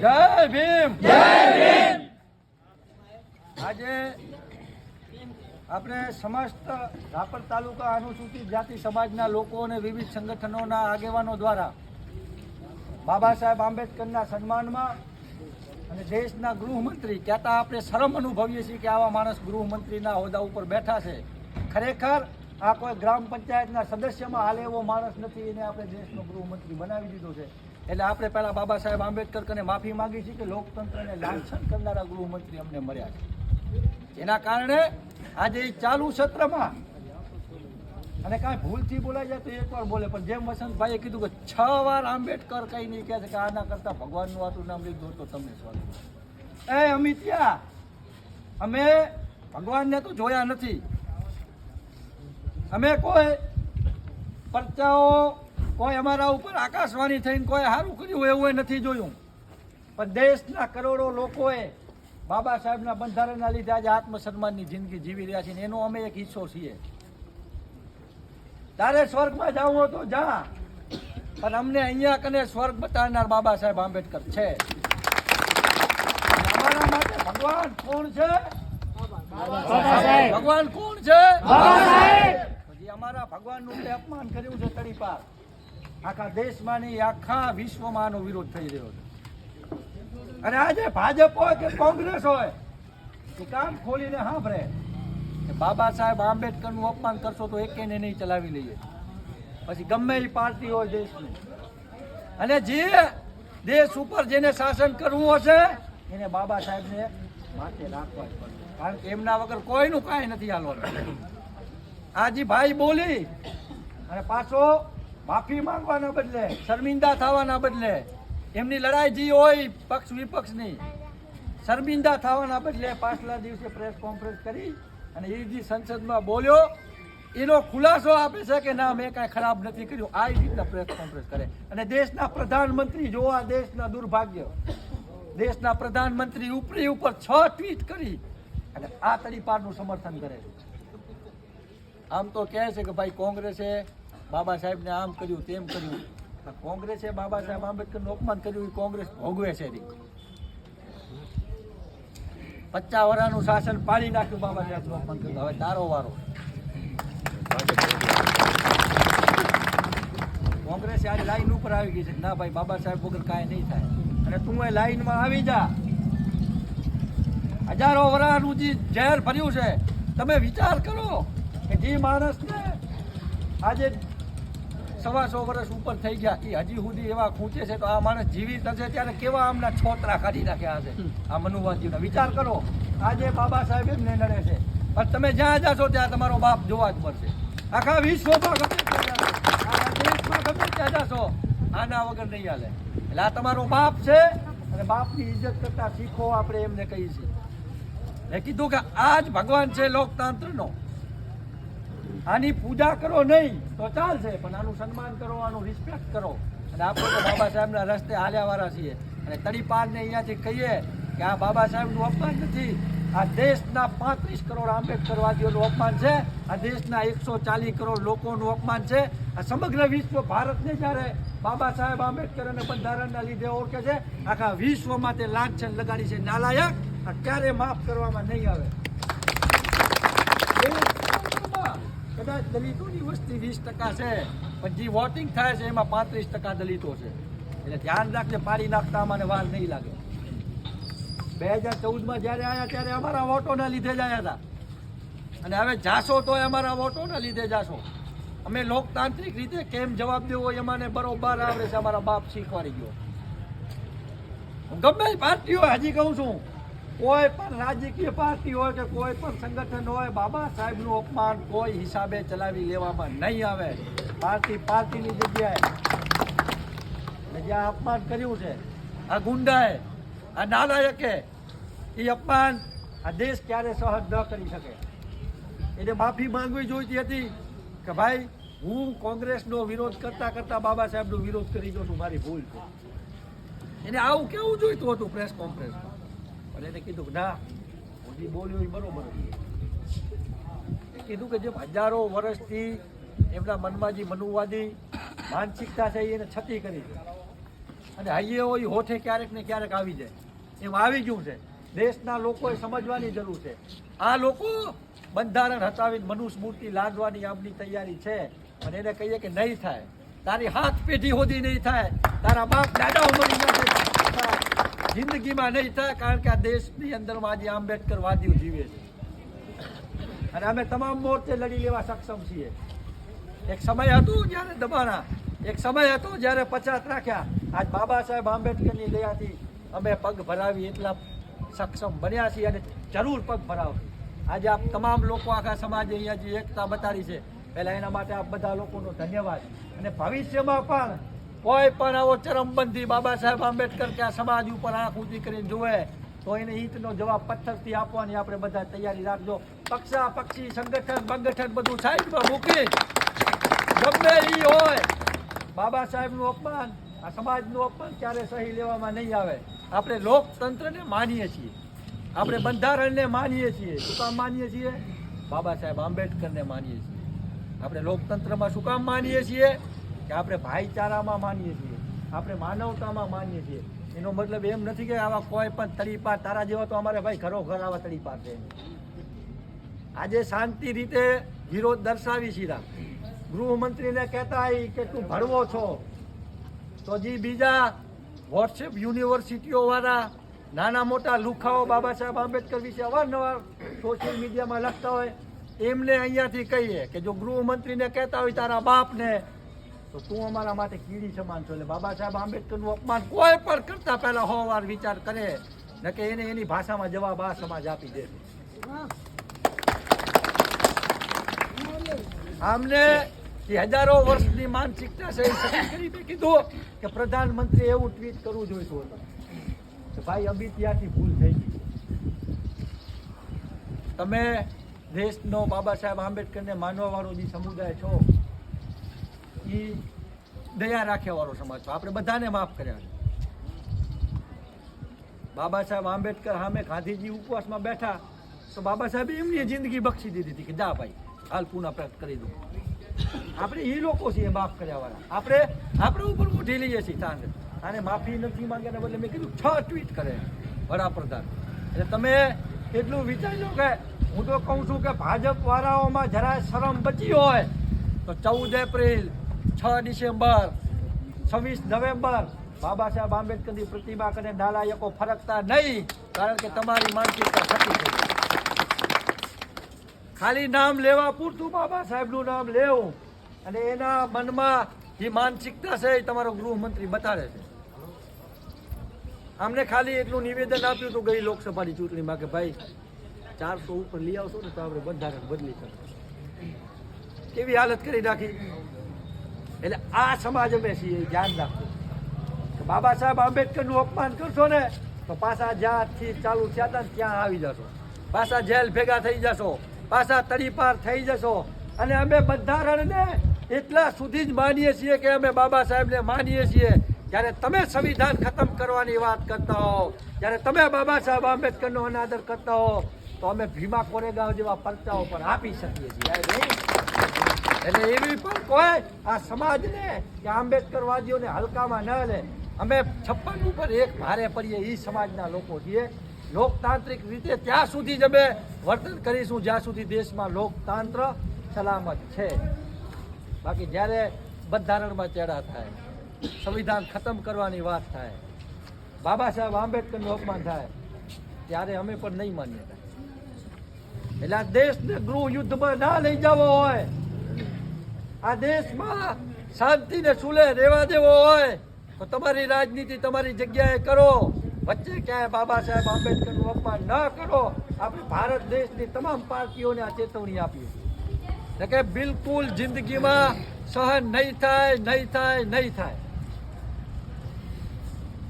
જય ભીમ, જય ભીમ। આજે આપણે સમસ્ત રાપર તાલુકા અનુસૂચિત જાતિ સમાજના લોકો અને વિવિધ સંગઠનોના આગેવાનો દ્વારા બાબા સાહેબ આંબેડકરના સન્માનમાં અને દેશના ગૃહમંત્રી કહેતા આપણે શરમ અનુભવીએ છીએ કે આવા માણસ ગૃહમંત્રીના હોદ્દા ઉપર બેઠા છે। ખરેખર આ કોઈ ગ્રામ પંચાયતના સદસ્યમાં હાલે એવો માણસ નથી, એને આપણે દેશનો ગૃહમંત્રી બનાવી દીધો છે। એટલે આપણે પહેલા બાબા સાહેબ આંબેડકર કને માફી માંગી છીએ કે લોકતંત્રને લાંછન કરનારા ગૃહમંત્રી અમને મળ્યા છે। એના કારણે આજે ચાલુ સત્રમાં અને કાંઈ ભૂલથી બોલાઈ જાય તો એકવાર બોલે, પણ જેમ વસંતભાઈએ કીધું કે 6 વાર આંબેડકર કઈ નહીં કહે છે કે આના કરતા ભગવાનનું આટલું નામ લીધું તો તમને સ્વાગત। એ અમિત્યા, અમે ભગવાનને તો જોયા નથી, અમે કોઈ પરચાઓ કોઈ અમારા ઉપર આકાશવાણી થઈને કોઈ સારું કર્યું એવું નથી જોયું, પણ દેશના કરોડો લોકોએ બાબા સાહેબના બંધારણના લીધે આજે આત્મસન્માનની જિંદગી જીવી રહ્યા છે, એનો અમે એક હિસ્સો છીએ। તારે સ્વર્ગમાં જવું હોય તો જા, પણ અમને અહીંયા કને સ્વર્ગ બતાવનાર બાબા સાહેબ આંબેડકર છે। અમારા માટે ભગવાન કોણ છે? ભગવાન કોણ છે? પછી અમારા ભગવાનનું તે અપમાન કર્યું છે તડીપાર, આખા દેશમાં નહીં આખા વિશ્વમાં આનો વિરોધ થઈ રહ્યો છે। અને આજે ભાજપ હોય કે કોંગ્રેસ હોય એ કાન ખોલીને સાંભળે કે બાબા સાહેબ આંબેડકરનું અપમાન કરશો તો એકેને નહીં ચલાવી લઈએ, પછી ગમે એ પાર્ટી હોય દેશની। અને જે દેશ ઉપર જેને શાસન કરવું હશે એને બાબા સાહેબને માથે રાખવા જ પડશે, કારણ કે એમના વગર કોઈનું કાંઈ નથી હાલવાનું। આજે ભાઈ બોલી અને પાછો માફી માંગવાના બદલે, શર્મિંદા થવાના બદલે, એમની લડાઈ જે હોય પક્ષ વિપક્ષની, શર્મિંદા થવાના બદલે પાછલા દિવસે પ્રેસ કોન્ફરન્સ કરી અને એ જે સંસદમાં બોલ્યો એનો ખુલાસો આપે છે કે ના મેં કાંઈ ખરાબ નથી કર્યું, આ રીતના પ્રેસ કોન્ફરન્સ કરે। અને દેશના પ્રધાનમંત્રી જો આ દેશના દુર્ભાગ્ય, દેશના પ્રધાનમંત્રી ઉપરી ઉપર 6 ટ્વીટ કરી અને આ તડીપારનું સમર્થન કરે છે। આમ તો કહે છે કે ભાઈ કોંગ્રેસે બાબા સાહેબને આમ કર્યું તેમ કર્યું, કોંગ્રેસે બાબા સાહેબ આંબેડકરનું અપમાન કર્યું એ કોંગ્રેસ ભોગવે છે। 50 વર્ષનું શાસન પાડી નાખ્યું, બાબા સાહેબનું અપમાન કર્યું, હવે તારો વારો। કોંગ્રેસે આજે લાઈન ઉપર આવી ગઈ છે, ના ભાઈ બાબા સાહેબ વગર કાંઈ નહીં થાય, અને તું એ લાઈનમાં આવી જા। હજારો વર્ષનું જે ઝેર ભર્યું છે, તમે વિચાર કરો કે જે માણસને આજે 125 વર્ષ ઉપર થઈ ગયા એ હજી સુધી એવા ખૂંચે છે, તો આ માણસ જીવિત હશે ત્યારે કેવા આમના છોતરા કાઢી નાખ્યા હશે આ મનુવાદીઓના। વિચાર કરો, આજે બાબા સાહેબ એમને નડે છે, પણ તમે જ્યાં જશો ત્યાં તમારો બાપ જોવા જ મળશે। આખા વિશ્વમાં ગમે ત્યાં આખા દેશમાં ગમે ત્યાં જશો આના વગર નહીં હાલે। એટલે આ તમારો બાપ છે અને બાપની ઇજ્જત કરતા શીખો, આપણે એમને કહીએ છીએ। એ કીધું કે આ જ ભગવાન છે લોકતંત્રનો, આની પૂજા કરો નહીં તો ચાલશે, પણ આનું સન્માન કરો, આનું રિસ્પેક્ટ કરો। અને આપણે તો બાબા સાહેબના રસ્તે હાલ્યાવાળા છીએ, અને તડીપારને અહીંયાથી કહીએ કે આ બાબા સાહેબનું અપમાન નથી, આ દેશના 35 કરોડ આંબેડકરવાદીઓનું અપમાન છે, આ દેશના 140 કરોડ લોકોનું અપમાન છે। આ સમગ્ર વિશ્વ ભારતને જ્યારે બાબા સાહેબ આંબેડકર અને બંધારણના લીધે ઓળખે છે, આખા વિશ્વમાં તે લાંછન લગાડી છે। નાલાયક આ ક્યારે માફ કરવામાં નહીં આવે। કદાચ દલિતોની વસ્તી 20% છે, પણ જે વોટિંગ થાય છે એમાં 35% દલિતો છે, એટલે ધ્યાન રાખજે, પાડી નાખતા અમને વાર નહીં લાગે। 2014માં જ્યારે આવ્યા ત્યારે અમારા વોટોના લીધે જ આવ્યા હતા, અને હવે જાશો તો અમારા વોટોના લીધે જાશો। અમે લોકતાંત્રિક રીતે કેમ જવાબ દેવો એમાંને બરોબર આવડે છે, અમારા બાપ શીખવાડી ગયો। ગમે પાર્ટી હોય, હજી કહું છું, કોઈ પણ રાજકીય પાર્ટી હોય કે કોઈ પણ સંગઠન હોય, બાબા સાહેબનું અપમાન કોઈ હિસાબે ચલાવી લેવામાં નહીં આવે। પાર્ટીની જગ્યાએ જ્યાં અપમાન કર્યું છે આ ગુંડાએ, આ નાલાયકે, એ અપમાન આ દેશ ક્યારે સહન ન કરી શકે। એને માફી માંગવી જોઈતી હતી કે ભાઈ હું કોંગ્રેસનો વિરોધ કરતા કરતા બાબા સાહેબનો વિરોધ કરી ગયો છું, મારી ભૂલ છે। એને આવું કેવું જોઈતું હતું પ્રેસ કોન્ફરન્સમાં, પણ એને કીધું કે ના, હું જે બોલ્યો એ બરોબર હતું। એ કીધું કે જે હજારો વર્ષથી એમના મનમાં જે મનુવાદી માનસિકતા છે એને છતી કરી છે, અને હૈયે હોય હોઠે ક્યારેક ને ક્યારેક આવી જાય, એમ આવી ગયું છે. દેશના લોકોએ સમજવાની જરૂર છે. આ લોકો બંધારણ હટાવીને મનુસ્મૃતિ લાદવાની આપની તૈયારી છે, અને એને કહીએ કે નહીં થાય, તારી હાથ પેઢી સુધી નહીં થાય, તારા બાપ દાદાઓ મરી ગયા જિંદગીમાં નહીં થાય, કારણ કે આ દેશની અંદરમાં આજે આંબેડકર વાદીઓ જીવે છે, અને અમે તમામ મોરચે લડી લેવા સક્ષમ છીએ. એક સમય હતો જ્યારે દબાણા, એક સમય હતો જ્યારે પછાત રાખ્યા. આજ બાબા સાહેબ આંબેડકરની દયાથી અમે પગ ભરાવી એટલા સક્ષમ બન્યા છીએ, અને જરૂર પગ ભરાવશું. આજે આપ તમામ લોકો આખા સમાજે અહીંયા જે એકતા બતાવી છે, પહેલાં એના માટે આપ બધા લોકોનો ધન્યવાદ. અને ભવિષ્યમાં પણ કોઈ પણ આવો ચરમબંધી બાબા સાહેબ આંબેડકર કે આ સમાજ ઉપર આંખ ઊંચી કરીને જુએ તો એને ઈંટનો જવાબ પથ્થરથી આપવાની આપણે બધા તૈયારી રાખજો. પક્ષા પક્ષી સંગઠન બધું સાઈડમાં મૂકી ગમે એ હોય, બાબા સાહેબનું અપમાન, આ સમાજનું અપમાન ક્યારે સહી લેવામાં નહીં આવે. આપણે લોકતંત્રને માનીએ છીએ, આપણે બંધારણને માનીએ છીએ. શું કામ માનીએ છીએ? બાબા સાહેબ આંબેડકરને માનીએ છીએ. આપણે લોકતંત્રમાં શું કામ માનીએ છીએ? કે આપણે ભાઈચારામાં માનીએ છીએ, આપણે માનવતામાં માનીએ છીએ. એનો મતલબ એમ નથી કે આવા કોઈ પણ તડીપાર, તારા જેવા તો અમારે ભાઈ ઘરો ઘર આવા તડીપાર છે. આજે શાંતિ રીતે વિરોધ દર્શાવી સીધા ગૃહમંત્રીને કહેતા હોય કે તું ભણવો છો, તો જે બીજા વોટ્સએપ યુનિવર્સિટીઓ વાળા નાના મોટા લુખાઓ બાબા સાહેબ આંબેડકર વિશે અવારનવાર સોશિયલ મીડિયામાં લખતા હોય, એમને અહીંયાથી કહીએ કે જો ગૃહમંત્રીને કહેતા હોય તારા બાપને, તો તું અમારા માટે કીડી સમાન છો. એટલે બાબા સાહેબ આંબેડકરનું અપમાન કોઈ પણ કરતા પહેલા 100 વાર વિચાર કરે, ન કે એને એની ભાષામાં જવાબ આ સમાજ આપી દે. આમને હજારો વર્ષની માનસિકતા છે, કરી કીધું કે પ્રધાનમંત્રી એવું ટ્વીટ કરવું જોઈતું હતું કે ભાઈ અભી ત્યાંથી ભૂલ થઈ ગઈ. તમે દેશનો બાબા સાહેબ આંબેડકરને માનવા વાળો જે સમુદાય છો, એ દયા રાખ્યા વાળો સમાજ છો. આપણે બધાને માફ કર્યા છે. બાબા સાહેબ આંબેડકર સામે ગાંધીજી ઉપવાસમાં બેઠા તો બાબા સાહેબે એમની જિંદગી બક્ષી દીધી હતી કે જા ભાઈ હાલ પુનઃ પ્રાપ્ત કરી દઉં. આપણે એ લોકો છીએ માફ કર્યા વાળા. આપણે ઉપર ઉઠી લઈએ છીએ તાંગ, આને માફી નથી માંગ્યાને બદલે મેં કીધું 6 ટ્વીટ કરે વડાપ્રધાન. એટલે તમે એટલું વિચારજો કે હું તો કહું છું કે ભાજપ વાળાઓમાં જરાય શરમ બચી હોય તો 14 April, 6 December, 26 November Baba Saheb આંબેડકરની પ્રતિમા કરીને નાલાયકો ફરકતા નહીં, કારણ કે તમારી માનસિકતા ખટી થઈ. ખાલી નામ લેવા પૂરતું બાબા સાહેબનું નામ લેવું, અને એના મનમાં જે માનસિકતા છે એ તમારો ગૃહમંત્રી બતાડે છે. આમને ખાલી એટલું નિવેદન આપ્યું હતું ગઈ લોકસભાની ચૂંટણીમાં કે ભાઈ 400 ઉપર લઈ આવશો ને તો આપણે બંધારણ બદલી શકીએ. કેવી હાલત કરી નાખી. એટલે આ સમાજ અમે છીએ, ધ્યાન રાખજો કે બાબા સાહેબ આંબેડકરનું અપમાન કરશો ને તો પાછા જ્યાંથી ચાલુ થયા હતા ને ત્યાં આવી જશો, પાછા જેલ ભેગા થઈ જશો, પાછા તડીપાર થઈ જશો. અને અમે બંધારણને એટલા સુધી જ માનીએ છીએ કે અમે બાબા સાહેબને માનીએ છીએ. જ્યારે તમે સંવિધાન ખતમ કરવાની વાત કરતા હો, જ્યારે તમે બાબા સાહેબ આંબેડકરનો અનાદર કરતા હો, તો અમે ભીમા કોરેગાંવ જેવા પરચાઓ પર આપી શકીએ છીએ. એટલે એવી પણ કોઈ આ સમાજને કે આંબેડકરવાદીઓને હલકામાં ન લે. અમે 56 ઉપર એક ભારે પડીએ એ સમાજના લોકો છીએ. લોકતાંત્રિક રીતે ત્યાં સુધી જ અમે વર્તન કરીશું જ્યાં સુધી દેશમાં લોકતંત્ર સલામત છે. બાકી જ્યારે બંધારણમાં ચેડા થાય, સંવિધાન ખતમ કરવાની વાત થાય, બાબા સાહેબ આંબેડકરનું અપમાન થાય, ત્યારે અમે પણ નહીં માનીએ. એટલે આ દેશને ગૃહ યુદ્ધમાં ના લઈ જવો હોય, આ દેશમાં શાંતિને સુલે રહેવા દેવો હોય તો તમારી રાજનીતિ તમારી જગ્યાએ કરો, વચ્ચે ક્યાંય બાબા સાહેબ આંબેડકરનું અપમાન ન કરો. આપણે ભારત દેશની તમામ પાર્ટીઓને આ ચેતવણી આપી છે કે બિલકુલ જિંદગીમાં સહન નહીં થાય, નહીં થાય, નહીં થાય.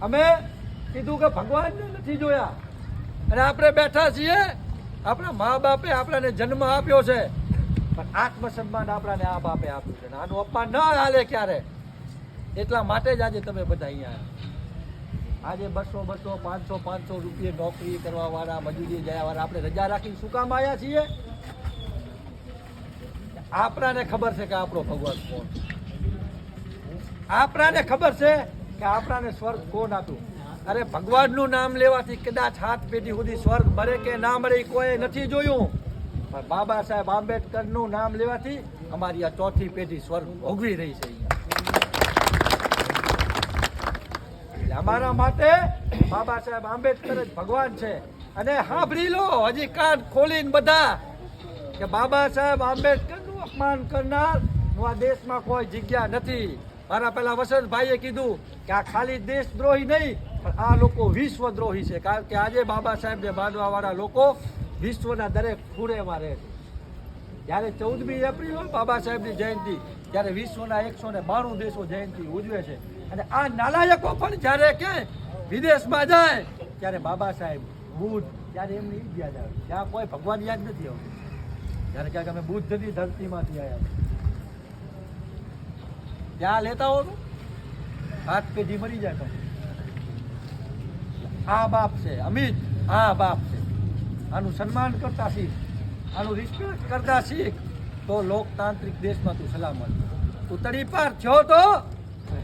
અમે કીધું કે ભગવાનને નથી જોયા, અને આપણે બેઠા છીએ. આપણા મા બાપે આપણાને જન્મ આપ્યો છે, પણ આત્મસન્માન આપણાને આ બાપે આપ્યું છે. આનું અપમાન ન હાલે ક્યારે. એટલા માટે જ આજે તમે બધા અહીંયા આજે 200 500 રૂપિયા નોકરી કરવા વાળા, મજૂરી જયા વાળા આપણે રજા રાખીને શું કામ આવ્યા છીએ? આપણાને ખબર છે કે આપણો ભગવાન કોણ. આપણાને ખબર છે કે આપણાને સ્વર્ગ કોણ આપ્યું? અરે ભગવાનનું નામ લેવાથી કદાચ 7 પેઢી સુધી સ્વર્ગ મળે કે ના મળે કોઈ નથી જોયું, પણ બાબા સાહેબ આંબેડકરનું નામ લેવાથી અમારી આ 4થી પેઢી સ્વર્ગ ભોગવી રહી છે. એટલે અમારા માટે બાબા સાહેબ આંબેડકર જ ભગવાન છે. અને સાંભળી લો હજી કાન ખોલીને બધા કે બાબા સાહેબ આંબેડકરનું અપમાન કરનાર આ દેશમાં કોઈ જગ્યા નથી. મારા પેલા વસંતભાઈએ કીધું કે આ ખાલી દેશદ્રોહી નહીં, પણ આ લોકો વિશ્વદ્રોહી છે. કારણ કે આજે બાબા સાહેબને માનવા વાળા લોકો વિશ્વના દરેક ખૂણેમાં રહે છે. જ્યારે 14મી એપ્રિલ હોય બાબા સાહેબની જયંતિ, ત્યારે વિશ્વના 192 દેશો જયંતિ ઉજવે છે. અને આ નાલાયકો પણ જ્યારે કે વિદેશમાં જાય ત્યારે બાબા સાહેબ બુદ્ધ ત્યારે એમની યાદ આવે. ત્યાં કોઈ ભગવાન યાદ નથી આવતું. જ્યારે ક્યાંક અમે બુદ્ધની ધરતીમાંથી આવ્યા ત્યાં લેતા હો તો 7 પેઢી મરી જાય. તો આ બાપ છે અમિત, આ બાપ છે. આનું સન્માન કરતા શીખ, આનું રિસ્પેક્ટ કરતા શીખ, તો લોકતાંત્રિક દેશમાં તું સલામત. તું તડીપાર થયો તો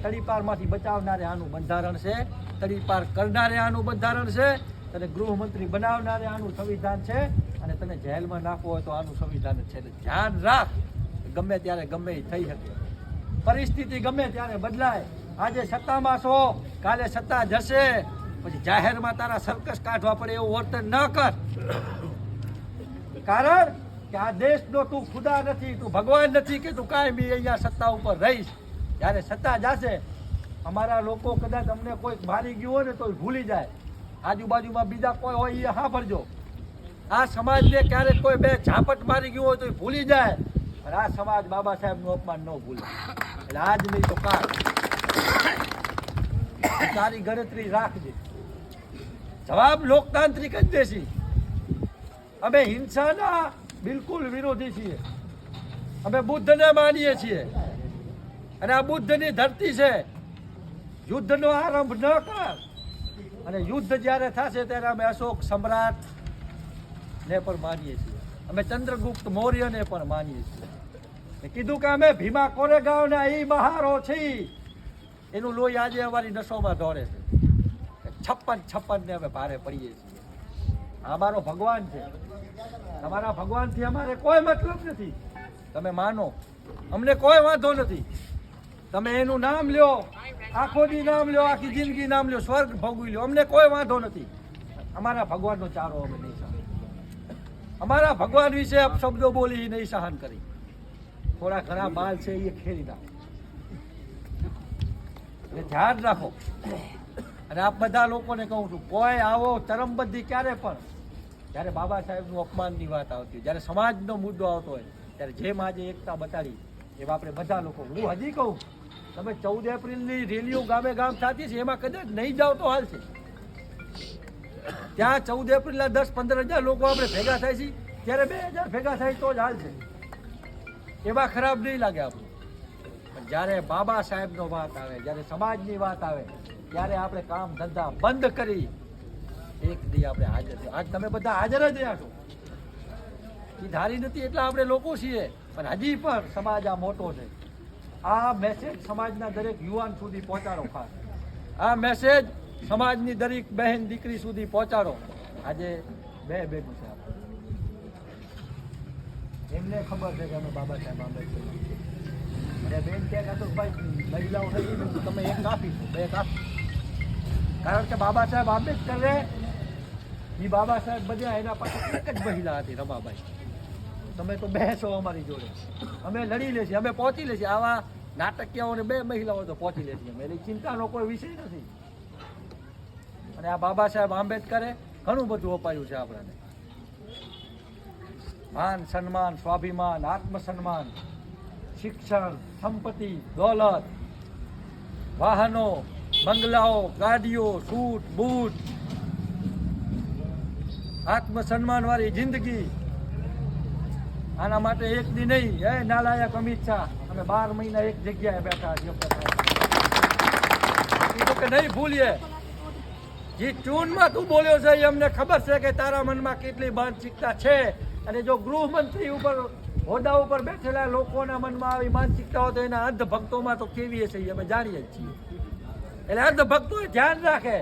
તડીપારમાંથી બચાવનારે આનું બંધારણ છે, તડીપાર કરનારે આનું બંધારણ છે, તને ગૃહમંત્રી બનાવનારે આનું સંવિધાન છે, અને તને જેલમાં નાખવો હોય તો આનું સંવિધાન છે. એટલે ધ્યાન રાખ, ગમે ત્યારે ગમે એ થઈ શકે, પરિસ્થિતિ ગમે ત્યારે બદલાય. આજે સત્તામાં છો, કાલે સત્તા જશે, પછી જાહેરમાં તારા સર્કસ કાઢવા પડે એવું વર્તન ન કર. કારણ કે આ દેશનો તું ખુદા નથી, તું ભગવાન નથી કે તું કાંઈ બી અહીંયા સત્તા ઉપર રહીશ. જ્યારે સત્તા જશે, અમારા લોકો કદાચ અમને કોઈ મારી ગયું હોય ને તો ભૂલી જાય. આજુબાજુમાં બીજા કોઈ હોય એ સાંભળજો, આ સમાજને ક્યારેક કોઈ બે ઝાપટ મારી ગયું હોય તો ભૂલી જાય, અને આ સમાજ બાબા સાહેબનું અપમાન ન ભૂલે. એટલે આજ નહીં તો કાલ તારી ગણતરી રાખજે. જવાબ લોકતાંત્રિક જ દેશી. અમે હિંસાના બિલકુલ વિરોધી છીએ. અમે બુદ્ધને માનીએ છીએ, અને આ બુદ્ધની ધરતી છે. યુદ્ધનો આરંભ ન કર. અને યુદ્ધ જ્યારે થશે ત્યારે અમે અશોક સમ્રાટ ને પણ માનીએ છીએ, અમે ચંદ્રગુપ્ત મૌર્યને પણ માનીએ છીએ. મેં કીધું કે અમે ભીમા કોરેગાંવના એ મહારો છીએ, એનું લોહી આજે અમારી નસોમાં દોડે છે. 56 ને અમે ભારે પડીએ છીએ. અમારો ભગવાન છે. તમારા ભગવાનથી અમારે કોઈ મતલબ નથી. તમે માનો, અમને કોઈ વાંધો નથી. તમે એનું નામ લ્યો, આખો દી નામ લ્યો, આખી જિંદગી નામ લ્યો, સ્વર્ગ ભોગવી લ્યો, અમને કોઈ વાંધો નથી. અમારા ભગવાનનો ચારો અમે નહીં સહન. અમારા ભગવાન વિશે શબ્દો બોલી નહીં સહન કરી. થોડા ઘણા બાલ છે એ ખેરી નાખો. એટલે ધ્યાન રાખો. અને આપ બધા લોકોને કહું છું, કોઈ આવો ચરમબંધી ક્યારે પણ, જ્યારે બાબા સાહેબનું અપમાનની વાત આવતી હોય, જ્યારે સમાજનો મુદ્દો આવતો હોય, ત્યારે જેમ આજે એકતા બતાડી એમ આપણે બધા લોકો, હું હજી કહું, તમે 14 એપ્રિલની રેલીઓ ગામે ગામ થતી છે, એમાં કદાચ નહીં જાઓ તો હાલ છે. ત્યાં 14 એપ્રિલના 10-15 હજાર લોકો આપણે ભેગા થાય છે, ત્યારે 2000 ભેગા થાય તો જ હાલ છે. એમાં ખરાબ નહીં લાગે આપણું. પણ જ્યારે બાબા સાહેબનો વાત આવે, જ્યારે સમાજની વાત આવે, ત્યારે આપણે કામ ધંધા બંધ કરી એક દી આપણે હાજર થઈએ. આજ તમે બધા હાજર જ રહ્યા છો. એ ધારી નથી એટલે આપણે લોકો છીએ, પણ હજી પણ સમાજ આ મોટો છે. આ મેસેજ સમાજના દરેક યુવાન સુધી પહોંચાડો. ખાસ આ મેસેજ સમાજની દરેક બહેન દીકરી સુધી પહોંચાડો. આજે બે બેનું છે, એમને ખબર છે કે અમે બાબા સાહેબ આંબેડકર, અને બેન કે ભાઈ મહિલાઓ નથી, તમે એક કાપીશું, બે કાપી. કારણ કે બાબા સાહેબ આંબેડકરે એ બાબા સાહેબ બન્યા એના પાસે એક જ મહિલા હતી, રમાબાઈ. તમે તો બેસો અમારી જોડે, અમે લડી લેશી, અમે પહોંચી લેશી. આવા નાટકીયાઓને 2 મહિલાઓ તો પહોંચી લેશી અમે. એટલે ચિંતાનો કોઈ વિષય નથી. અને આ બાબા સાહેબ આંબેડકરે ઘણું બધું અપાયું છે આપણને. માન સન્માન, સ્વાભિમાન, આત્મસન્માન, શિક્ષણ, સંપત્તિ, દોલત, વાહનો, બંગલાઓ, ગાડીઓ, સૂટ બૂટ, આત્મસન્માન વાળી જિંદગી. આના માટે એક દી નહીં, એ નાલાયક અમિત શાહ, અમે 12 મહિના એક જગ્યાએ બેઠા છીએ. કે નહીં ભૂલીએ, જે ટ્યુનમાં તું બોલ્યો છે એ અમને ખબર છે કે તારા મનમાં કેટલી માનસિકતા છે. અને જો ગૃહમંત્રી ઉપર હોદ્દા ઉપર બેઠેલા લોકોના મનમાં આવી માનસિકતા હોય તો એના અંધ ભક્તોમાં તો કેવી હશે એ અમે જાણીએ જ છીએ. એટલે આ તો ભક્તો ધ્યાન રાખે.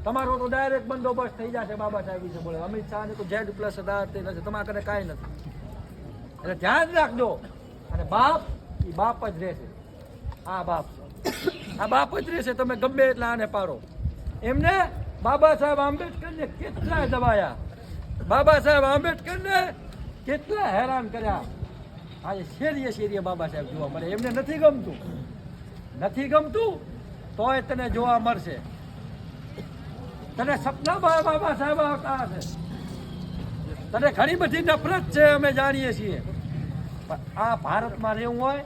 તમારો તો ડાયરેક્ટ બંદોબસ્ત થઈ જશે બાબા સાહેબ વિશે બોલે. અમિત શાહ ને તો Z+18 નથી, તમારા કને કાંઈ નથી. એટલે ધ્યાન રાખજો. અને બાપ એ બાપ જ રહેશે. આ બાપ જ રહેશે. તમે ગમે એટલા આને પાડો. એમને બાબા સાહેબ આંબેડકરને કેટલા દબાયા, બાબા સાહેબ આંબેડકરને કેટલા હેરાન કર્યા. આજે શેરીએ બાબા સાહેબ જોવા મળે. એમને નથી ગમતું તોય તને જોવા મળશે. તને સપનામાં બાબા સાહેબ આવતા હશે. તને ઘણી બધી નફરત છે, અમે જાણીએ છીએ. પણ આ ભારતમાં રહેવું હોય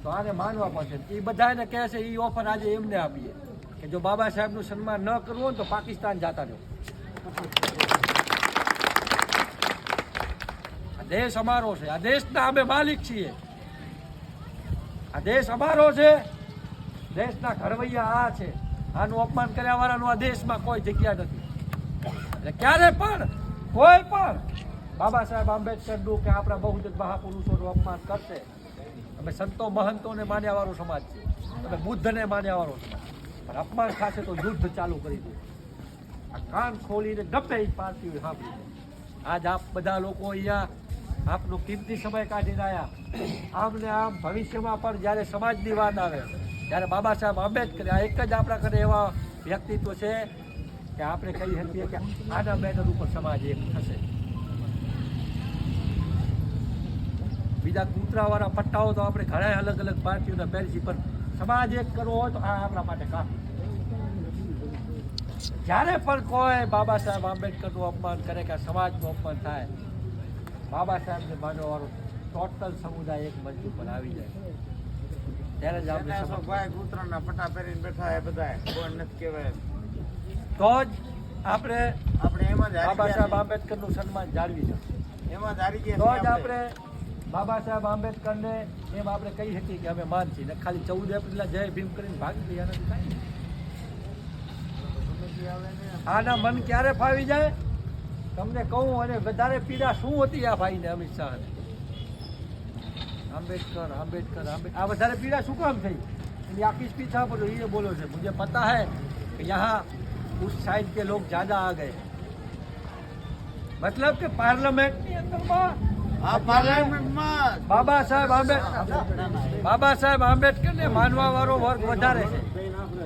તો આને માનવા પડશે. એ બધાને કહે છે એ ઓફર આજે એમને આપીએ કે જો બાબા સાહેબનું સન્માન ન કરવું હોય તો પાકિસ્તાન જતા રહો. આ દેશ અમારો છે, આ દેશના અમે માલિક છીએ. આ દેશ અમારો છે, દેશના ઘરવૈયા આ છે. આનું અપમાન કર્યા વાળાનું આ દેશમાં કોઈ જગ્યા નથી. એટલે ક્યારે પણ કોઈ પણ બાબા સાહેબ આંબેડકરનું કે આપણા બહુજન મહાપુરુષોનું અપમાન કરશે. અમે સંતો મહંતોને માન્યા વાળો સમાજ છે, અમે બુદ્ધને માન્યા વાળો સમાજ. પણ અપમાન થશે તો યુદ્ધ ચાલુ કરી દે. આ કાન ખોલીને ગમે એ પાર્ટી સાંભળી. આજ આપ બધા લોકો અહીંયા આપનો કિંમતી સમય કાઢીને આવ્યા. આમને આમ ભવિષ્યમાં પણ જ્યારે સમાજની વાત આવે, ત્યારે બાબા સાહેબ આંબેડકર આ એક જ આપણા ઘરે એવા વ્યક્તિત્વ છે કે આપણે કહી શકીએ કે આના બેનર ઉપર સમાજ એક થશે. બીજા કૂતરાવાળા પટ્ટાઓ તો આપણે ઘણા અલગ અલગ પાર્ટીઓના પહેરી છે, પણ સમાજ એક કરવો હોય તો આ આપણા માટે કાફી. જ્યારે પણ કોઈ બાબા સાહેબ આંબેડકરનું અપમાન કરે કે સમાજનું અપમાન થાય, બાબા સાહેબને માનવાવાળો ટોટલ સમુદાય એક મંચ ઉપર આવી જાય. ત્યારે જ આપણે કૂતરાના પટ્ટા પહેરીને બેઠા એ બધા કોઈ નથી કહેવાય. તો જ આપણે એમાં જ બાબા સાહેબ આંબેડકરનું સન્માન જાળવી શકીએ. એમાં જ હારી ગયા. તો જ આપણે બાબા સાહેબ આંબેડકરને એમ આપણે કહી શકીએ કે અમે માન છીએ. ને ખાલી 14 એપ્રિલ જય ભીમ કરીને ભાગી ગયા નથી કાંઈ. આના મન ક્યારે ફાવી જાય તમને કહું. અને વધારે પીડા શું હતી આ ભાઈને અમિત શાહને? आम्बेडकर आम्बेडकर आम्बेडकर આ વધારે પીડા શું કામ થઈ? એની આખી સ્પીચ સાંભળો. ये बोलो છે मुझे पता है कि यहाँ उस साइड के लोग ज़्यादा आ गए. मतलब કે પાર્લામેન્ટની અંદરમાં બાબા સાહેબ આંબેડકરને માનવા વાળો વર્ગ વધારે છે.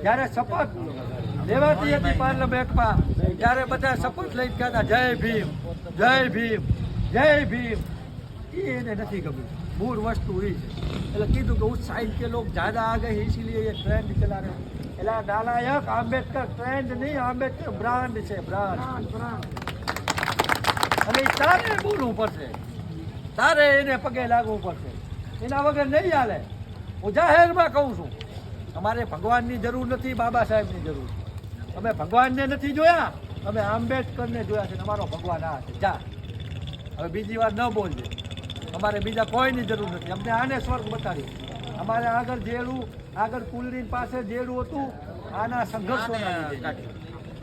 જ્યારે શપથ લેવાતી હતી પાર્લામેન્ટમાં, ત્યારે બધા શપથ લઈને કહેતા જય ભીમ જય ભીમ જય ભીમ. એને નથી ગમ્યું. मूल वस्तु हुई है. એટલે કીધું કે उस साइड के लोग ज़्यादा आ गए इसीलिए ये ट्रेंड चला रहे. એટલે નાલાયક આંબેડકર ટ્રેન્ડ નહીં, આંબેડકર બ્રાન્ડ છે, બ્રાન્ડ. અને તારે બોલવું પડશે, તારે એને પગે લાગવું પડશે. એના વગર નહીં હાલે. હું જાહેરમાં કહું છું, અમારે ભગવાનની જરૂર નથી, બાબા સાહેબની જરૂર. અમે ભગવાનને નથી જોયા, અમે આંબેડકરને જોયા છે. અમારો ભગવાન આ છે. જા હવે બીજી વાર ન બોલજે. અમારે બીજા કોઈની જરૂર નથી. અમને આને સ્વર્ગ બતાડ્યું. અમારે આગળ કુલની પાસે જેડું હતું, આના સંઘર્ષોના લીધે.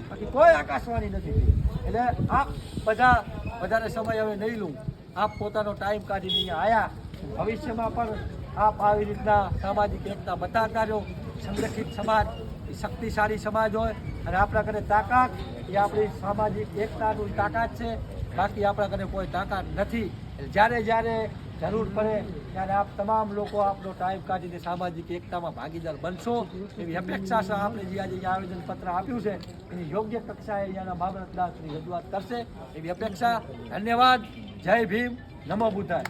બાકી કોઈ આકાશવાણી નથી. એટલે આપ બધા વધારે સમય હવે નહીં લઉં. આપ પોતાનો ટાઈમ કાઢીને અહીંયા આવ્યા. ભવિષ્યમાં પણ આપ આવી રીતના સામાજિક એકતા બતાવતા રહ્યો. સંગઠિત સમાજ એ શક્તિશાળી સમાજ હોય, અને આપણા ઘરે તાકાત એ આપણી સામાજિક એકતાનું તાકાત છે. બાકી આપણા ઘરે કોઈ તાકાત નથી. જ્યારે જ્યારે જરૂર પડે ત્યારે આપ તમામ લોકો આપનો ટાઈમ કાઢીને સામાજિક એકતામાં ભાગીદાર બનશો એવી અપેક્ષા છે. આપણે જે આજે આવેદનપત્ર આપ્યું છે એની યોગ્ય કક્ષાએ અહીંયાના મામલતદારની રજૂઆત કરશે એવી અપેક્ષા. ધન્યવાદ. જય ભીમ. નમો બુદ્ધાય.